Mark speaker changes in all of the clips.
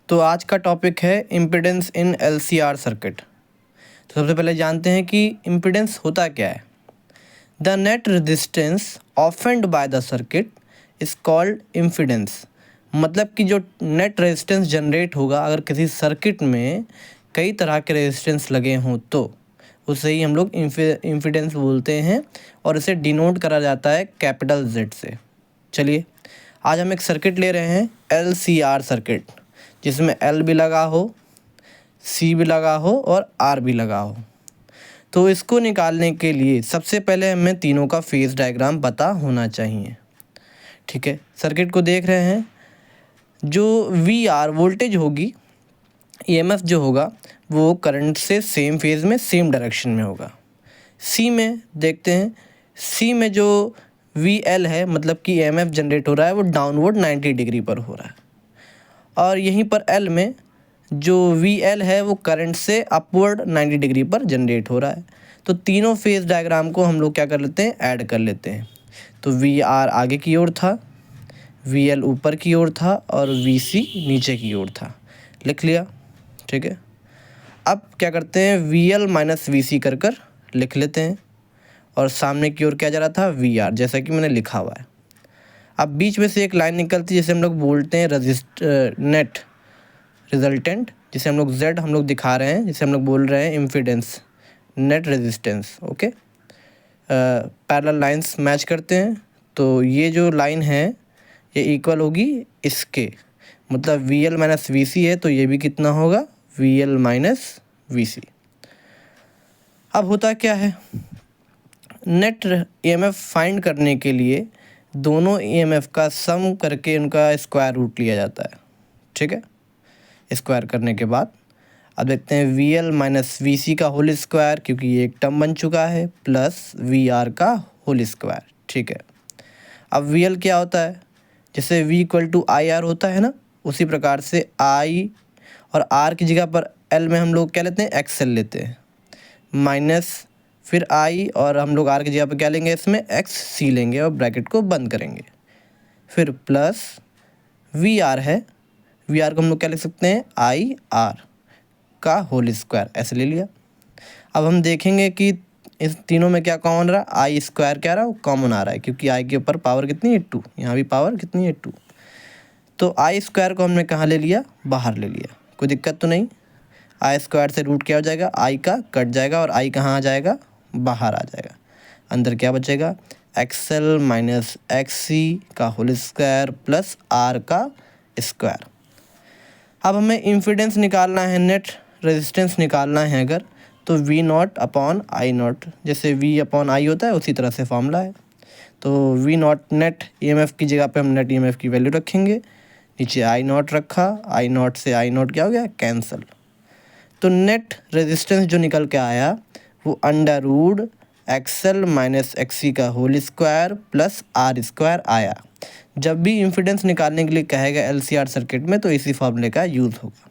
Speaker 1: तो आज का टॉपिक है इम्पीडेंस इन एलसीआर सर्किट। तो सबसे पहले जानते हैं कि इम्पीडेंस होता क्या है। The net resistance offend by the circuit is called impedance. मतलब कि जो नेट रेजिस्टेंस जनरेट होगा अगर किसी सर्किट में कई तरह के रेजिस्टेंस लगे हों तो उसे ही हम लोग इम्पीडेंस बोलते हैं और इसे डिनोट करा जाता है कैपिटल जेड से। चलिए आज हम एक सर्किट ले रहे हैं एलसीआर सर्किट, जिसमें एल भी लगा हो, सी भी लगा हो और आर भी लगा हो। तो इसको निकालने के लिए सबसे पहले हमें तीनों का फेज डायग्राम पता होना चाहिए। ठीक है, सर्किट को देख रहे हैं। जो वी आर वोल्टेज होगी, ईएमएफ जो होगा वो करंट से सेम फेज में सेम डायरेक्शन में होगा। सी में देखते हैं, सी में जो वी एल है मतलब कि ईएमएफ जनरेट हो रहा है वो डाउनवर्ड 90 डिग्री पर हो रहा है। और यहीं पर एल में जो वी एल है वो करंट से अपवर्ड 90 डिग्री पर जनरेट हो रहा है। तो तीनों फेज डायग्राम को हम लोग क्या कर लेते हैं, ऐड कर लेते हैं। तो वी आर आगे की ओर था, वी एल ऊपर की ओर था और वी सी नीचे की ओर था। लिख लिया, ठीक है। अब क्या करते हैं, वी एल माइनस वी सी कर लिख लेते हैं और सामने की ओर क्या जा रहा था, वी आर, जैसा कि मैंने लिखा हुआ है। अब बीच में से एक लाइन निकलती है जिसे हम लोग बोलते हैं नेट रिजल्टेंट, जिसे हम लोग जेड हम लोग दिखा रहे हैं, जिसे हम लोग बोल रहे हैं impedance, net resistance. Okay, parallel lines match करते हैं तो ये जो लाइन है ये इक्वल होगी इसके, मतलब वी एल माइनस वी सी है तो ये भी कितना होगा, वी एल माइनस वी सी। अब होता क्या है, नेट ईएमएफ फाइंड करने के लिए दोनों ईएमएफ का सम करके उनका स्क्वायर रूट लिया जाता है। ठीक है, स्क्वायर करने के बाद अब देखते हैं वी एल माइनस वी सी का होल स्क्वायर, क्योंकि ये एक टर्म बन चुका है, प्लस वी आर का होल स्क्वायर। ठीक है, अब वी एल क्या होता है, जैसे V equal to I R होता है ना, उसी प्रकार से आई और आर की जगह पर एल में हम लोग क्या लेते हैं, एक्स एल लेते हैं, माइनस फिर आई और हम लोग आर की जगह पर क्या लेंगे, इसमें एक्स सी लेंगे और ब्रैकेट को बंद करेंगे। फिर प्लस वी आर है, वी आर को हम लोग क्या लिख सकते हैं, आई आर का होल स्क्वायर, ऐसे ले लिया। अब हम देखेंगे कि इस तीनों में क्या कॉमन रहा, आई स्क्वायर क्या रहा, वो कॉमन आ रहा है, क्योंकि आई के ऊपर पावर कितनी है, 2, यहाँ भी पावर कितनी है, 2। तो आई स्क्वायर को हमने कहाँ ले लिया, बाहर ले लिया, कोई दिक्कत तो नहीं। आई स्क्वायर से रूट क्या हो जाएगा, आई का कट जाएगा और आई कहाँ आ जाएगा, बाहर आ जाएगा। अंदर क्या बचेगा, x L minus X C का होल स्क्वायर प्लस आर का स्क्वायर। अब हमें इम्पीडेंस निकालना है, नेट रेजिस्टेंस निकालना है अगर, तो V not upon I not, जैसे वी अपॉन आई होता है उसी तरह से फॉर्मूला है। तो वी नॉट नेट ईएमएफ की जगह पे हम नेट ईएमएफ की वैल्यू रखेंगे, नीचे आई नॉट रखा, आई नॉट से आई नॉट क्या हो गया, कैंसल। तो नेट रेजिस्टेंस जो निकल के आया वो under root X L minus X C का whole square plus R square आया। जब भी इम्पीडेंस निकालने के लिए कहेगा एलसीआर सर्किट में तो इसी फॉर्मूले का यूज़ होगा।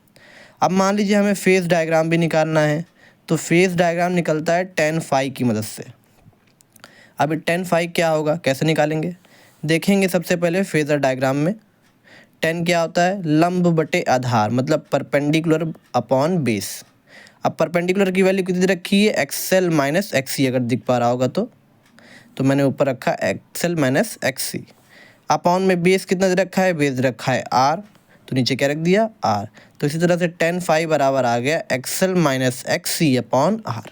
Speaker 1: अब मान लीजिए हमें फेज़ डायग्राम भी निकालना है, तो फेज़ डायग्राम निकलता है tan फाई की मदद से। अब tan फाई क्या होगा, कैसे निकालेंगे, देखेंगे सबसे पहले फेज़र डायग्राम में। tan क्या होता है, लंब बटे आधार, मतलब परपेंडिकुलर अपॉन बेस। अब परपेंडिकुलर की वैल्यू कितनी रखी है, एक्स एल माइनस एक्स सी, अगर दिख पा रहा होगा तो मैंने ऊपर रखा x L minus X C. Upon में बेस कितना दे रखा है, बेस रखा है आर, तो नीचे क्या रख दिया, आर। तो इसी तरह से tan फाई बराबर आ गया X L minus X C upon are.